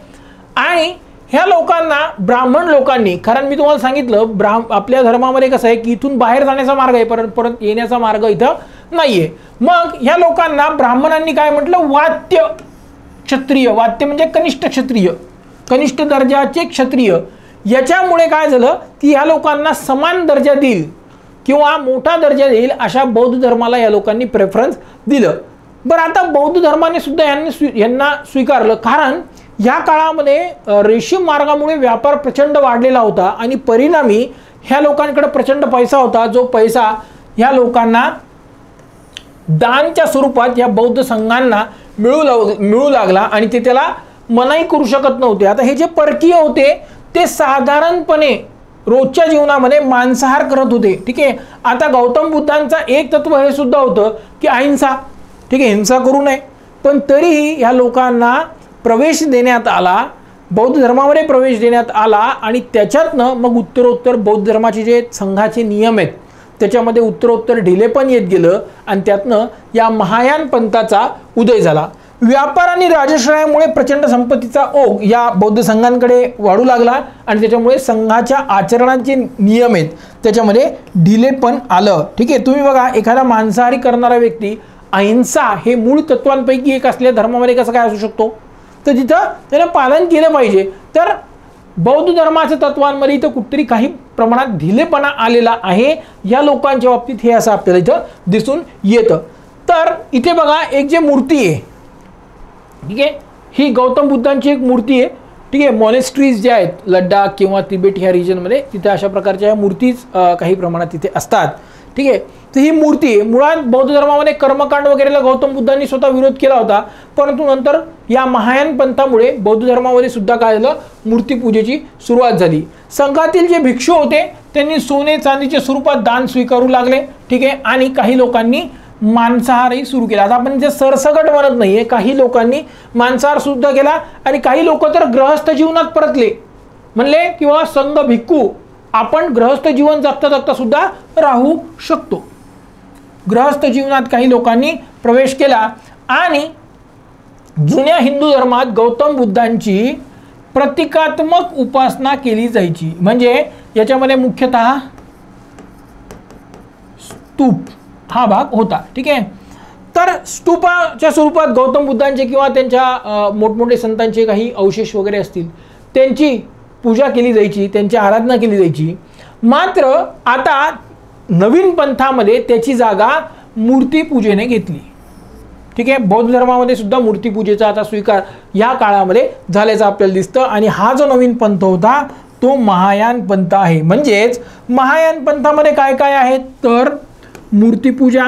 आणि ह्या लोकांना ब्राह्मण लोकांनी, कारण मी तुम्हाला सांगितलं आपल्या धर्मामध्ये कसं आहे की इथून बाहेर जाण्याचा मार्ग आहे, परत येण्याचा मार्ग इथं नाहीये। मग ह्या लोकांना ब्राह्मणांनी काय म्हटलं, वात्य क्षत्रिय, वात्य म्हणजे कनिष्ठ क्षत्रिय, कनिष्ठ दर्जाचे क्षत्रिय। याच्यामुळे काय झालं की ह्या लोकांना समान दर्जा देईल किंवा मोठा दर्जा देईल अशा बौद्ध धर्माला या लोकांनी प्रेफरन्स दिलं। बरं, आता बौद्ध धर्माने सुद्धा यांना स्वीकारलं, कारण या काळामध्ये रेशीम मार्गामुळे व्यापार प्रचंड वाढलेला होता आणि परिणामी ह्या लोकांकडे प्रचंड पैसा होता, जो पैसा ह्या लोकांना दानच्या स्वरूपात या बौद्ध संघांना मिळू लागला आणि ते त्याला मनाई करू शकत नव्हते। आता हे जे परकीय होते ते साधारणपणे रोजच्या जीवनामध्ये मांसाहार करत होते, ठीक आहे। आता गौतम बुद्धांचा एक तत्व हे सुद्धा होतं की अहिंसा, ठीक आहे, हिंसा करू नये, पण तरीही ह्या लोकांना प्रवेश देण्यात आला, बौद्ध धर्मामध्ये प्रवेश देण्यात आला आणि त्याच्यातनं मग उत्तरोत्तर बौद्ध धर्माचे जे संघाचे नियम आहेत त्याच्यामध्ये उत्तरोत्तर ढिले पण येत गेलं आणि त्यातनं या महायान पंथाचा उदय झाला। व्यापार आणि राजश्रयामुळे प्रचंड संपत्तीचा ओघ या बौद्ध संघांकडे वाढू लागला आणि त्याच्यामुळे संघाच्या आचरणाचे नियम आहेत त्याच्यामध्ये ढिले पण आलं, ठीक आहे। तुम्ही बघा, एखादा मांसाहारी करणारा व्यक्ती अहिंसा हे मूळ तत्वांपैकी एक असलेल्या धर्मामध्ये कसं काय असू शकतो, तर तिथं त्याला पालन केलं पाहिजे। तर बौद्ध धर्माच्या तत्वांमध्ये इथं कुठतरी काही प्रमाणात ढिलेपणा आलेला आहे या लोकांच्या बाबतीत, हे असं आपल्याला इथं दिसून येतं। तर इथे बघा, एक जे मूर्ती आहे, ठीक आहे, ही गौतम बुद्धांची एक मूर्ती आहे, ठीक आहे। मॉनेस्ट्रीज जे आहेत लडाख किंवा तिबेट ह्या रिजनमध्ये तिथे अशा प्रकारच्या मूर्तीच काही प्रमाणात तिथे असतात, ठीक आहे। तर ही मूर्ती आहे, मुळात बौद्ध धर्मामध्ये कर्मकांड वगैरेला गौतम बुद्धांनी स्वतः विरोध केला होता, परंतु नंतर या महायान पंथामुळे बौद्ध धर्मामध्ये सुद्धा काय झालं, मूर्तीपूजेची सुरुवात झाली। संघातील जे भिक्षू होते त्यांनी सोने चांदीच्या स्वरूपात दान स्वीकारू लागले, ठीक आहे। आणि काही लोकांनी मांसाहारही सुरू केला। आता आपण जे सरसकट म्हणत नाहीये, काही लोकांनी मांसाहार सुद्धा केला आणि काही लोक तर ग्रहस्थ जीवनात परतले, म्हणले किंवा संघ भिक्खू आपण ग्रहस्थ जीवन जगता जगता सुद्धा राहू शकतो। ग्रहस्थ जीवनात काही लोकांनी प्रवेश केला आणि जुन्या हिंदू धर्मात गौतम बुद्धांची प्रतिकात्मक उपासना केली जायची. म्हणजे याच्यामध्ये मुख्यतः स्तूप हा भाग होता. ठीक आहे. तर स्तूपाच्या स्वरूपात गौतम बुद्धांचे किंवा त्यांच्या मोठमोठे संतांचे काही अवशेष वगैरे असतील त्यांची पूजा केली जायची, त्यांची आराधना केली जायची. मात्र आता नवीन पंथामध्ये त्याची जागा मूर्तीपूजेने घेतली. ठीक आहे. बौद्ध धर्मामध्ये सुद्धा मूर्तीपूजेचा आता स्वीकार या काळामध्ये झाल्याचं आपल्याला दिसतं. आणि हा जो नवीन पंथ होता तो महायान पंथ आहे. म्हणजेच महायान पंथामध्ये काय काय आहे तर मूर्तीपूजा,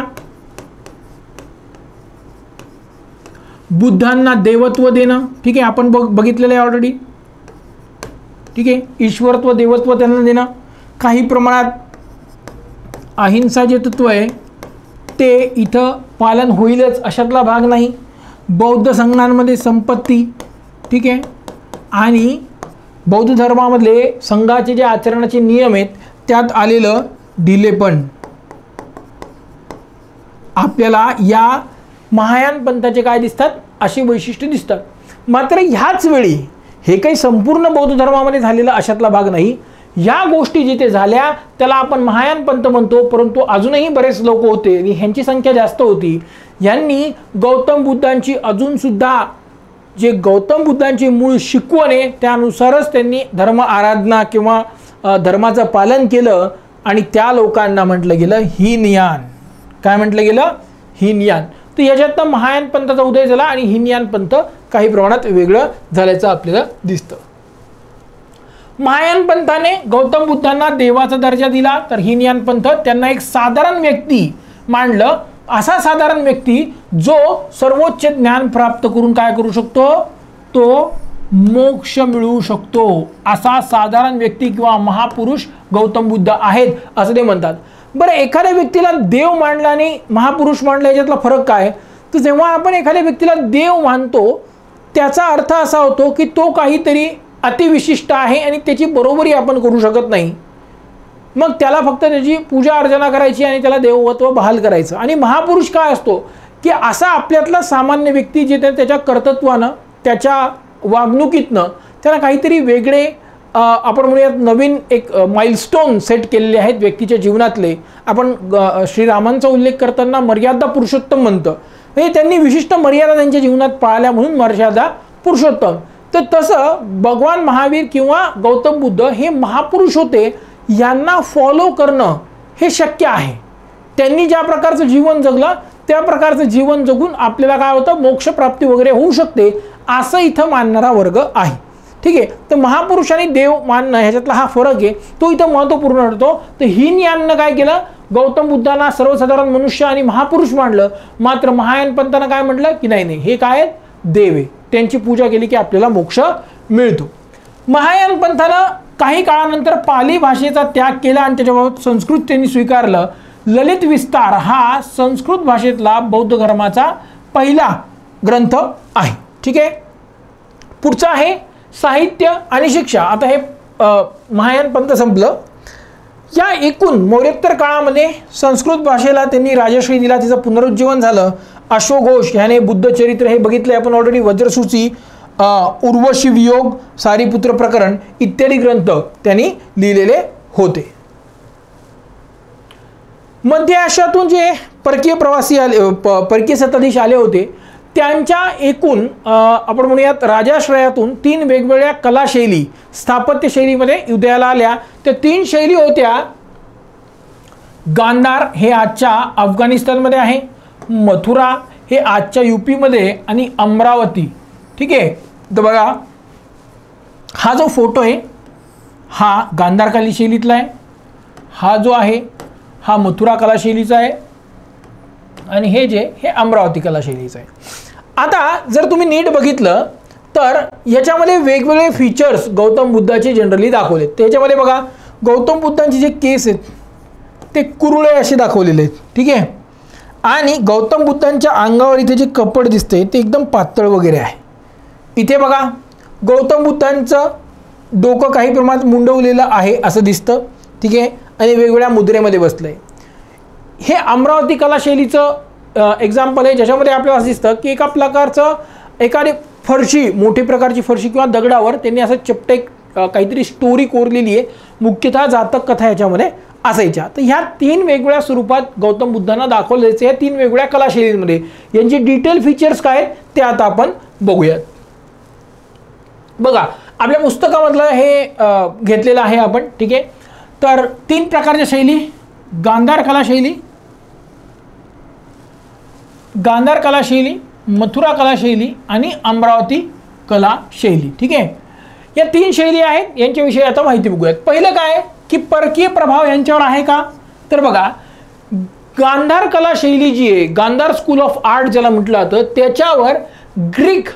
बुद्धांना देवत्व देणं. ठीक आहे. आपण बघितलेलं आहे ऑलरेडी. ठीक आहे. ईश्वरत्व देवत्व त्यांना देणं. काही प्रमाणात अहिंसा जे तत्व आहे ते इथं पालन होईलच अशातला भाग नाही. बौद्ध संघांमध्ये संपत्ती. ठीक आहे. आणि बौद्ध धर्मामधले संघाचे जे आचरणाचे नियम आहेत त्यात आलेलं ढिलेपण आपल्याला या महायान पंथाचे काय दिसतात अशी वैशिष्ट्ये दिसतात. मात्र ह्याच वेळी हे काही संपूर्ण बौद्ध धर्मामध्ये झालेला अशातला भाग नाही. या गोष्टी जिथे झाल्या त्याला आपण महायान पंथ म्हणतो. परंतु अजूनही बरेच लोक होते आणि ह्यांची संख्या जास्त होती. यांनी गौतम बुद्धांची अजून सुद्धा जे गौतम बुद्धांची मूळ शिकवण आहे त्यानुसारच त्यांनी धर्म आराधना किंवा धर्माचं पालन केलं. आणि त्या लोकांना म्हटलं गेलं हीनयान. काय म्हटलं गेलं? हीनयान. तर याच्यातनं महायान पंथाचा उदय झाला आणि हीनयान पंथ काही प्रमाणात वेगळं झाल्याचं आपल्याला दिसतं. महायान पंथाने गौतम बुद्धांना देवाचा दर्जा दिला, तर हीनयान पंथ त्यांना एक साधारण व्यक्ती मांडलं. असा साधारण व्यक्ती जो सर्वोच्च ज्ञान प्राप्त करून काय करू शकतो तो मोक्ष मिळवू शकतो. असा साधारण व्यक्ती किंवा महापुरुष गौतम बुद्ध आहेत असं ते म्हणतात. बरं, एखाद्या व्यक्तीला देव मानला आणि महापुरुष मानला याच्यातला फरक काय? तर जेव्हा आपण एखाद्या व्यक्तीला देव मानतो त्याचा अर्थ असा होतो की तो काहीतरी अतिविशिष्ट आहे आणि त्याची बरोबरी आपण करू शकत नाही. मग त्याला फक्त त्याची पूजा अर्चना करायची आणि त्याला देवत्व बहाल करायचं. आणि महापुरुष काय असतो की असा आपल्यातला सामान्य व्यक्ती जे त्याच्या कर्तृत्वानं त्याच्या वागणुकीतनं त्याला काहीतरी वेगळे आपण म्हणूयात नवीन एक माइलस्टोन सेट केलेले आहेत व्यक्तीच्या जीवनातले. आपण श्रीरामांचा उल्लेख करताना मर्यादा पुरुषोत्तम म्हणतो. हे त्यांनी विशिष्ट मर्यादा त्यांच्या जीवनात पाळल्या म्हणून मर्यादा पुरुषोत्तम. तर तसं भगवान महावीर किंवा गौतम बुद्ध हे महापुरुष होते. यांना फॉलो करणं हे शक्य आहे. त्यांनी ज्या प्रकारचं जीवन जगलं त्या प्रकारचं जीवन जगून आपल्याला काय होतं मोक्षप्राप्ती वगैरे होऊ शकते असं इथं मानणारा वर्ग आहे. ठीक आहे. तर महापुरुष आणि देव मानणं ह्याच्यातला हा फरक आहे तो इथं महत्त्वपूर्ण ठरतो. तर हीनयाननं काय केलं? गौतम बुद्धांना सर्वसाधारण मनुष्य आणि महापुरुष मानलं. मात्र महायान पंथानं काय म्हटलं की नाही नाही हे काय आहेत? देव आहे. त्यांची पूजा केली की आपल्याला मोक्ष मिळतो. महायान पंथानं काही काळानंतर पाली भाषेचा त्याग केला आणि त्याच्याबाबत संस्कृत त्यांनी स्वीकारलं. ललित विस्तार हा संस्कृत भाषेतला बौद्ध धर्माचा पहिला ग्रंथ आहे. ठीक आहे. पुढचा आहे साहित्य आणि शिक्षा. आता हे महायान पंथ संपलं. या एकूण मौर्योत्तर काळामध्ये संस्कृत भाषेला त्यांनी राजश्री दिला, तिचं पुनरुज्जीवन झालं. अश्वघोष ह्याने बुद्ध चरित्र हे बघितले आपण ऑलरेडी, वज्रसूची, उर्वशी वियोग, सारीपुत्र प्रकरण इत्यादी ग्रंथ त्यांनी लिहिलेले होते. मध्य आशियातून जे परकीय प्रवासी आले, परकीय सत्ताधीश आले होते त्यांच्या एकूण आपण म्हणूयात राजाश्रयातून 3 वेगवेगळ्या कलाशैली स्थापत्य शैलीमध्ये उदयाला आल्या. त्या 3 शैली होत्या. गांधार हे आजच्या अफगाणिस्तानमध्ये आहे, मथुरा हे आजच्या यूपीमध्ये आणि अमरावती. ठीक आहे. तर बघा हा जो फोटो आहे हा गांधार कला शैलीतला आहे. हा जो आहे हा मथुरा कला शैलीचा आहे आणि हे जे हे अमरावती कला शैलीचं आहे. आता जर तुम्ही नीट बघितलं तर याच्यामध्ये वेगवेगळे फीचर्स गौतम बुद्धाचे जनरली दाखवलेत. त्याच्यामध्ये बघा गौतम बुद्धांचे जे केस आहेत ते कुरुळे असे दाखवलेले आहेत. ठीक आहे. आणि गौतम बुद्धांच्या अंगावर इथे जे कपड दिसते ते एकदम पातळ वगैरे आहे. इथे बघा गौतम बुद्धांचं डोकं काही प्रमाणात मुंडवलेलं आहे असं दिसतं. ठीक आहे. आणि वेगवेगळ्या मुद्रेमध्ये बसलं आहे. हे अमरावती कला शैलीचं एक्झाम्पल आहे ज्याच्यामध्ये आपल्याला असं दिसतं की एका प्रकारचं एखादी फरशी, मोठी प्रकारची फरशी किंवा दगडावर त्यांनी असं चपटे काहीतरी स्टोरी कोरलेली आहे, मुख्यतः जातक कथा याच्यामध्ये असायच्या. तर ह्या 3 वेगवेगळ्या स्वरूपात गौतम बुद्धांना दाखवलं जायचं या 3 वेगवेगळ्या कलाशैलींमध्ये. यांची डिटेल फीचर्स काय ते आता आपण बघूयात. बघा आपल्या पुस्तकामधलं हे घेतलेलं आहे आपण, ठीक आहे. तर 3 प्रकारच्या शैली, गांधार कलाशैली, मथुरा कलाशैली आणि अमरावती कलाशैली, ठीक आहे. या 3 शैली आहेत, यांच्याविषयी आता माहिती बघूयात. पहिलं काय की परकीय प्रभाव यांच्यावर आहे का, तर बघा गांधार कलाशैली जी आहे, गांधार स्कूल ऑफ आर्ट ज्याला म्हटलं जातं, त्याच्यावर ग्रीक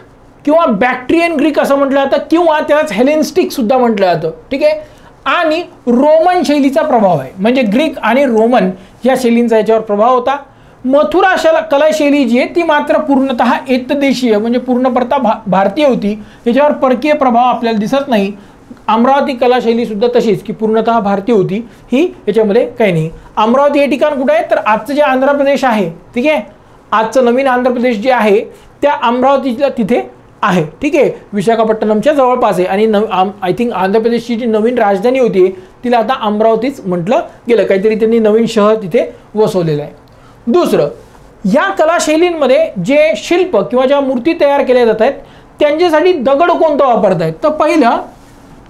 किंवा बॅक्ट्रियन ग्रीक असं म्हटलं जातं किंवा त्यालाच हेलेनिस्टिक सुद्धा म्हटलं जातं, ठीक आहे. आणि रोमन शैलीचा प्रभाव आहे, म्हणजे ग्रीक आणि रोमन या शैलींचा याच्यावर प्रभाव होता. मथुरा कलाशैली जी आहे ती मात्र पूर्णतः एतदेशीय म्हणजे पूर्णपरता भारतीय होती, याच्यावर परकीय प्रभाव आपल्याला दिसत नाही. अमरावती कलाशैली सुद्धा तशीच की पूर्णतः भारतीय होती, ही याच्यामध्ये काही नाही. अमरावती हे ठिकाण कुठे आहे, तर आजचं जे आंध्र प्रदेश आहे, ठीक आहे, आजचं नवीन आंध्र प्रदेश जे आहे त्या अमरावतीला तिथे आहे, ठीक आहे, विशाखापट्टणमच्या जवळपास आहे. आणि आय थिंक आंध्र प्रदेशची जी नवीन राजधानी होती तिला आता अमरावतीच म्हटलं गेलं, काहीतरी त्यांनी नवीन शहर तिथे वसवलेलं आहे. दुसरं, या कलाशैलींमध्ये जे शिल्प किंवा ज्या मूर्ती तयार केल्या जात आहेत त्यांच्यासाठी दगड कोणता वापरत आहेत, तर पहिलं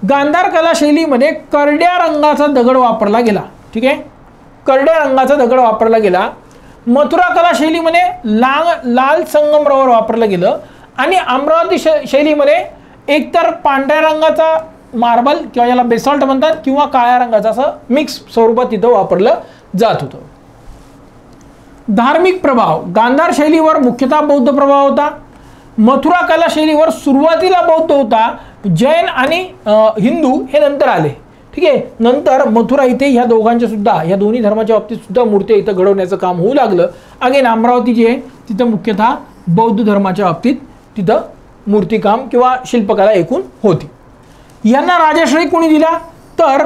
गांधार कलाशैलीमध्ये करड्या रंगाचा दगड वापरला गेला, ठीक आहे, करड्या रंगाचा दगड वापरला गेला. मथुरा कलाशैलीमध्ये लाल संगमरवर वापरलं गेलं. आणि अमरावती शैलीमध्ये एकतर पांढऱ्या रंगाचा मार्बल किंवा याला बेसॉल्ट म्हणतात किंवा काळ्या रंगाचा असं मिक्स स्वरूपात तिथं वापरलं जात होतं. धार्मिक प्रभाव, गांधार शैलीवर मुख्यतः बौद्ध प्रभाव होता. मथुरा कलाशैलीवर सुरुवातीला बौद्ध होता, जैन आणि हिंदू हे नंतर आले, ठीक आहे. नंतर मथुरा इथे ह्या दोघांच्या सुद्धा, ह्या दोन्ही धर्माच्या बाबतीत सुद्धा मूर्ती इथं घडवण्याचं काम होऊ लागलं. अगेन अमरावती जी आहे तिथं मुख्यतः बौद्ध धर्माच्या बाबतीत तिथं मूर्तिकाम किंवा शिल्पकला एकूण होती. यांना राजाश्रय कोणी दिला, तर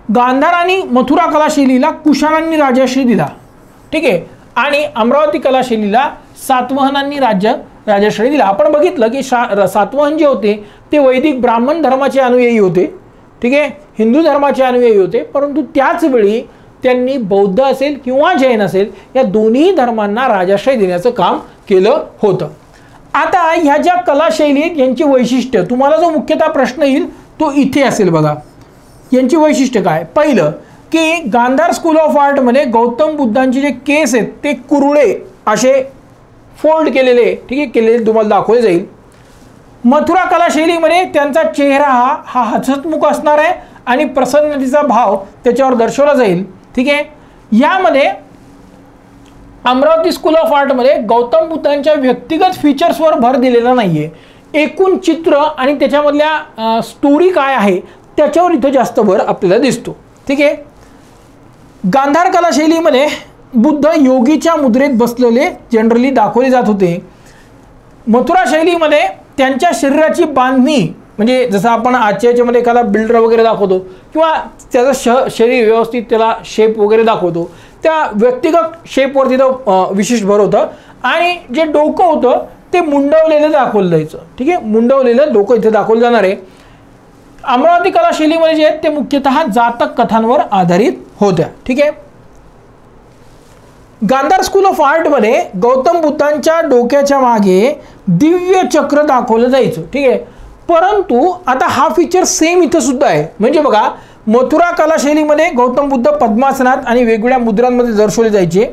गांधार आणि मथुरा कलाशैलीला कुशाणांनी राजाश्रय दिला, ठीक आहे. आणि अमरावती कलाशैलीला सातवाहनांनी राजाश्रय दिला. आपण बघितलं की सातवाहन जे होते ते वैदिक ब्राह्मण धर्माचे अनुयायी होते, ठीक आहे, हिंदू धर्माचे अनुयायी होते, परंतु त्याच वेळी त्यांनी बौद्ध असेल किंवा जैन असेल या दोन्ही धर्मांना राजाश्रय देण्याचं काम केलं होतं. आता ह्या ज्या कलाशैली आहेत यांची वैशिष्ट्य, तुम्हाला जो मुख्यतः प्रश्न येईल तो इथे असेल. बघा यांची वैशिष्ट्य काय, पहिलं की गांधार स्कूल ऑफ आर्टमध्ये गौतम बुद्धांचे जे केस आहेत ते कुरळे असे फोल्ड केलेले, ठीक आहे, केलेले तुम्हाला दाखवले जाईल. मथुरा कलाशैलीमध्ये त्यांचा चेहरा हा हसतमुख असणार आहे आणि प्रसन्नतेचा भाव त्याच्यावर दर्शवला जाईल, ठीक आहे. यामध्ये अमरावती स्कूल ऑफ आर्टमध्ये गौतम बुद्धांच्या व्यक्तिगत फीचर्सवर भर दिलेला नाहीये, एकूण चित्र आणि त्याच्यामधल्या स्टोरी काय आहे त्याच्यावर इथं जास्त भर आपल्याला दिसतो, ठीक आहे. गांधार कलाशैलीमध्ये बुद्ध योगीच्या मुद्रेत बसलेले जनरली दाखवले जात होते. मथुरा शैलीमध्ये त्यांच्या शरीराची बांधणी, म्हणजे जसं आपण आजच्या याच्यामध्ये एखादा बिल्डर वगैरे दाखवतो किंवा त्याचं शरीर व्यवस्थित त्याला शेप वगैरे दाखवतो, त्या व्यक्तिगत शेपवर तिथं विशेष भर होतं. आणि जे डोकं होतं ते मुंडवलेलं दाखवलं जायचं, ठीक आहे, मुंडवलेलं डोकं इथे दाखवलं जाणार आहे. अमरावती कलाशैलीमध्ये जे आहेत ते मुख्यतः जातक कथांवर आधारित होत्या, ठीक आहे. गांधार स्कूल ऑफ आर्टमध्ये गौतम बुद्धांच्या डोक्याच्या मागे दिव्य चक्र दाखवलं जायचं, ठीक आहे. परंतु आता हा फीचर सेम इथं सुद्धा आहे. म्हणजे बघा मथुरा कलाशैलीमध्ये गौतम बुद्ध पद्मासनात आणि वेगवेगळ्या मुद्रांमध्ये दर्शवले जायचे.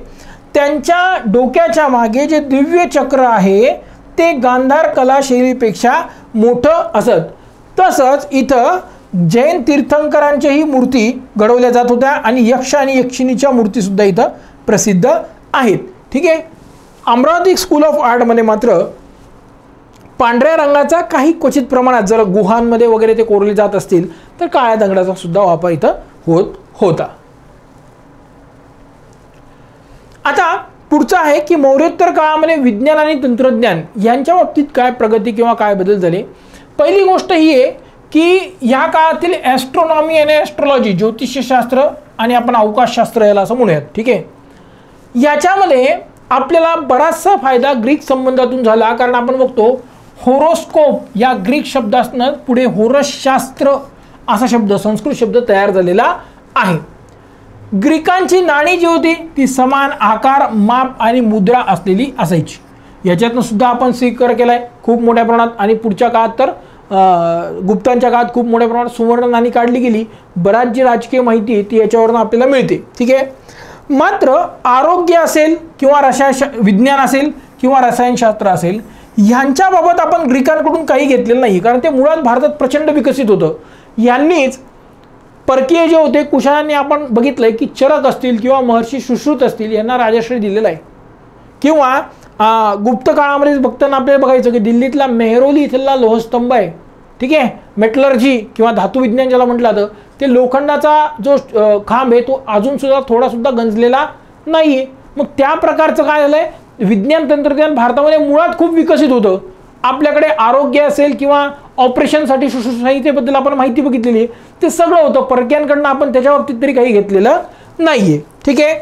त्यांच्या डोक्याच्या मागे जे दिव्य चक्र आहे ते गांधार कलाशैलीपेक्षा मोठं असत. तसंच इथं जैन तीर्थंकरांच्याही मूर्ती घडवल्या जात होत्या आणि यक्ष आणि यक्षिणीच्या मूर्ती सुद्धा इथं प्रसिद्ध आहेत, ठीक आहे. अमरावती स्कूल ऑफ आर्टमध्ये मात्र पांढऱ्या रंगाचा काही क्वचित प्रमाणात जर गुहांमध्ये वगैरे ते कोरले जात असतील तर काळ्या दगडाचा सुद्धा वापर इथं होत होता. आता पुढचं आहे की मौर्योत्तर काळामध्ये विज्ञान आणि तंत्रज्ञान यांच्या बाबतीत काय प्रगती किंवा काय बदल झाले. पहिली गोष्ट ही आहे की या काळातील ॲस्ट्रॉनॉमी आणि ॲस्ट्रॉलॉजी, ज्योतिषशास्त्र आणि आपण अवकाशशास्त्र याला असं म्हणूयात, ठीक आहे. याच्यामध्ये आपल्याला बराचसा फायदा ग्रीक संबंधातून झाला, कारण आपण बघतो होरोस्कोप या ग्रीक शब्दासनं पुढे होरसशास्त्र असा शब्द, संस्कृत शब्द तयार झालेला आहे. ग्रीकांची नाणी जी होती ती समान आकार, माप आणि मुद्रा असलेली असायची. याच्यातनं सुद्धा आपण स्वीकार केलाय खूप मोठ्या प्रमाणात. आणि पुढच्या काळात तर गुप्तांच्या काळात खूप मोठ्या प्रमाणात सुवर्ण नाणी काढली गेली. बराच जी राजकीय माहिती आहे ती याच्यावरून आपल्याला मिळते. ठीक आहे. मात्र आरोग्य असेल किंवा विज्ञान असेल किंवा रसायनशास्त्र असेल ह्यांच्याबाबत आपण ग्रीकांकडून काही घेतलेलं नाही, कारण ते मुळात भारतात प्रचंड विकसित होतं. यांनीच परकीय जे होते कुशाणांनी आपण बघितलंय की चरक असतील किंवा महर्षी सुश्रुत असतील यांना राजाश्रय दिलेला आहे. किंवा गुप्त काळामध्ये बघताना आपल्याला बघायचं की दिल्लीतला मेहरोली इथला लोहस्तंभ आहे. ठीक आहे. मेटलर्जी किंवा धातुविज्ञान ज्याला म्हटलं जातं ते लोखंडाचा जो खांब आहे तो अजून सुद्धा थोडा सुद्धा गंजलेला नाहीये. मग त्या प्रकारचं काय झालंय, विज्ञान तंत्रज्ञान भारतामध्ये मुळात खूप विकसित होतं. आपल्याकडे आरोग्य असेल किंवा ऑपरेशनसाठी सुश्रुतसाहित्याबद्दल आपण माहिती बघितलेली आहे, ते सगळं होतं. परक्यांकडनं आपण त्याच्या बाबतीत तरी काही घेतलेलं नाहीये. ठीक आहे.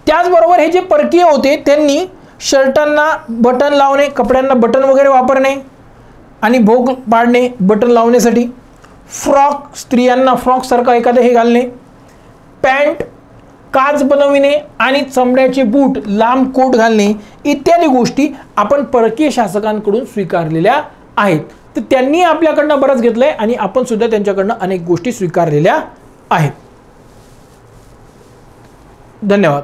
त्याचबरोबर हे जे परकीय होते त्यांनी शर्टांना बटन लावणे, कपड्यांना बटन वगैरे वापरणे आणि भोग पाडणे बटन लावण्यासाठी, फ्रॉक, स्त्रियांना फ्रॉक सारखं एखादं हे घालणे, पॅन्ट, काच बनविणे आणि चमड्याचे बूट, लांब कोट घालणे इत्यादी गोष्टी आपण परकीय शासकांकडून स्वीकारलेल्या आहेत. तर त्यांनी आपल्याकडनं बरंच घेतलंय आणि आपण सुद्धा त्यांच्याकडनं अनेक गोष्टी स्वीकारलेल्या आहेत. धन्यवाद.